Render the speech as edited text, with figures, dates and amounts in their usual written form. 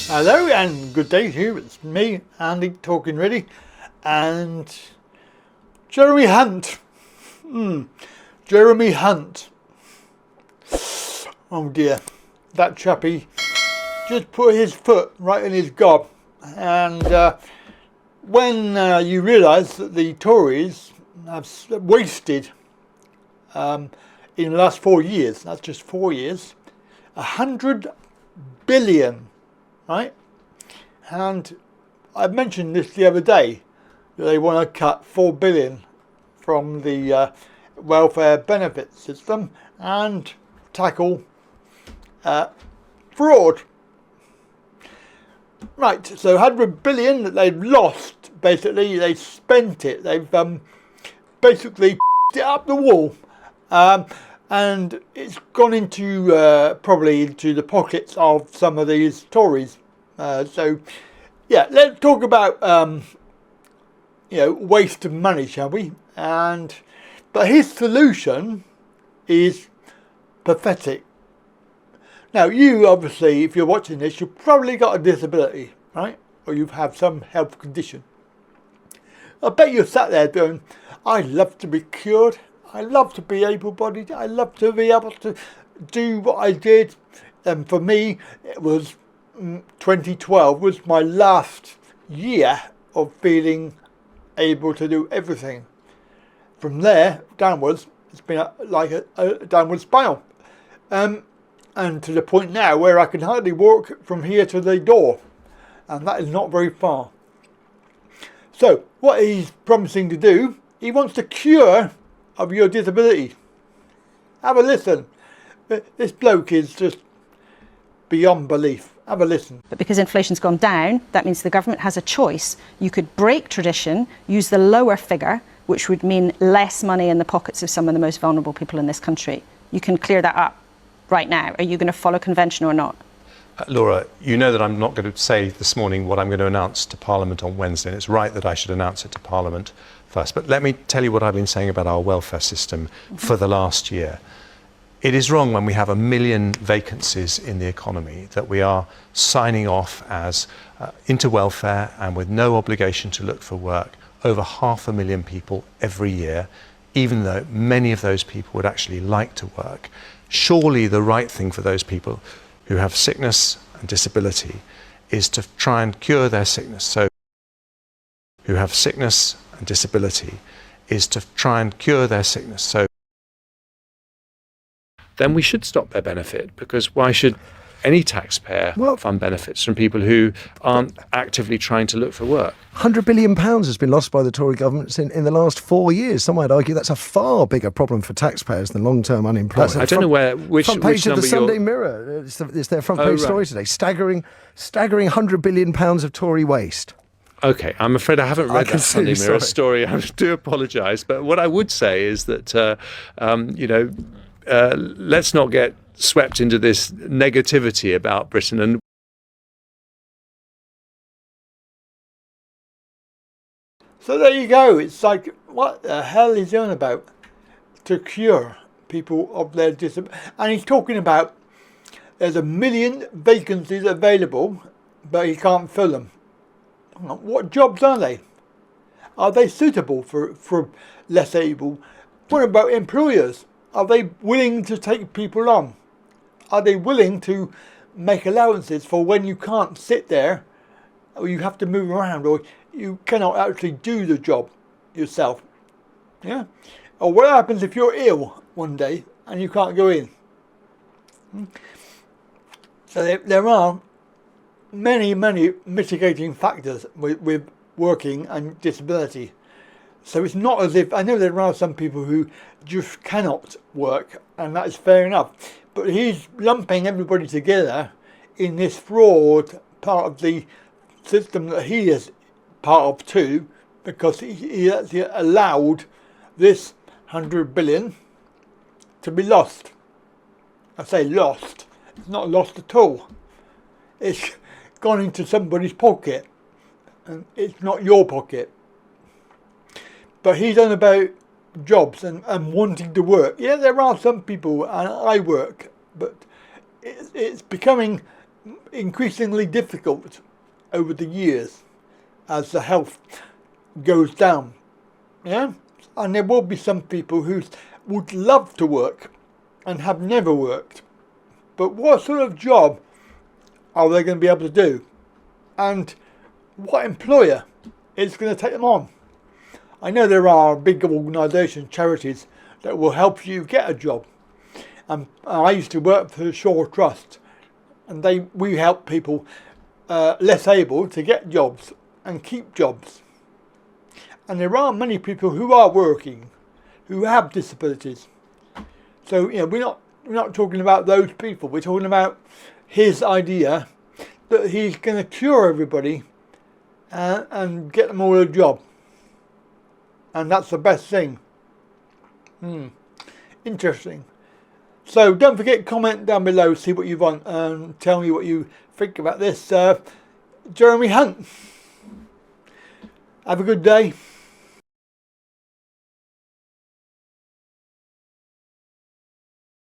Hello and good day to you. It's me, Andy, talking ready, and Jeremy Hunt. Jeremy Hunt. Oh dear, that chappie just put his foot right in his gob. And when you realise that the Tories have wasted in the last 4 years, that's just 4 years, 100 billion. Right, and I mentioned this the other day that they want to cut 4 billion from the welfare benefit system and tackle fraud. Right, so 100 billion that they've lost, basically they spent it, they've basically it up the wall, and it's gone into probably into the pockets of some of these Tories. So yeah, let's talk about waste of money, shall we? But his solution is pathetic. Now, you obviously, if you're watching this, you've probably got a disability, right? Or you have some health condition. I bet you're sat there going, I'd love to be cured. I love to be able-bodied. I love to be able to do what I did. And for me, it was 2012 was my last year of feeling able to do everything. From there downwards, it's been like a downward spiral. And to the point now where I can hardly walk from here to the door. And that is not very far. So, what he's promising to do, he wants to cure of your disability. Have a listen. This bloke is just beyond belief. Have a listen. But because inflation's gone down, that means the government has a choice. You could break tradition, use the lower figure, which would mean less money in the pockets of some of the most vulnerable people in this country. You can clear that up right now. Are you going to follow convention or not? Laura, you know that I'm not going to say this morning what I'm going to announce to Parliament on Wednesday, and it's right that I should announce it to Parliament first. But let me tell you what I've been saying about our welfare system for the last year. It is wrong when we have 1 million vacancies in the economy that we are signing off as into welfare and with no obligation to look for work over 500,000 people every year, even though many of those people would actually like to work. Surely the right thing for those people who have sickness and disability is to try and cure their sickness. So who have sickness and disability is to try and cure their sickness. So then we should stop their benefit, because why should any taxpayer fund benefits from people who aren't actively trying to look for work? £100 billion has been lost by the Tory governments in the last 4 years. Some might argue that's a far bigger problem for taxpayers than long-term unemployment. I don't know which page of the number Sunday Mirror. It's their front page story today. Staggering £100 billion of Tory waste. Okay, I'm afraid I haven't read that Sunday Mirror story. I do apologise. But what I would say is that, let's not get swept into this negativity about Britain. And so there you go. It's like, what the hell is he on about? To cure people of their disability. And he's talking about there's 1 million vacancies available, but he can't fill them. What jobs are they? Are they suitable for less able? What about employers? Are they willing to take people on? Are they willing to make allowances for when you can't sit there, or you have to move around, or you cannot actually do the job yourself? Yeah? Or what happens if you're ill one day and you can't go in? So there are many mitigating factors with working and disability. So it's not as if, I know there are some people who just cannot work, and that is fair enough, but he's lumping everybody together in this fraud part of the system that he is part of too, because he actually allowed this 100 billion to be lost. I say lost, it's not lost at all. It's gone into somebody's pocket, and it's not your pocket. But he's on about jobs and wanting to work. Yeah, there are some people, and I work, but it's becoming increasingly difficult over the years as the health goes down. Yeah, and there will be some people who would love to work and have never worked, but what sort of job are they going to be able to do, and what employer is going to take them on? I know there are big organisations, charities, that will help you get a job. I used to work for the Shore Trust, and we help people less able to get jobs and keep jobs. And there are many people who are working, who have disabilities. So we're not talking about those people. We're talking about his idea that he's going to cure everybody and get them all a job. And that's the best thing. Interesting. So don't forget, comment down below, see what you want, and tell me what you think about this. Jeremy Hunt. Have a good day.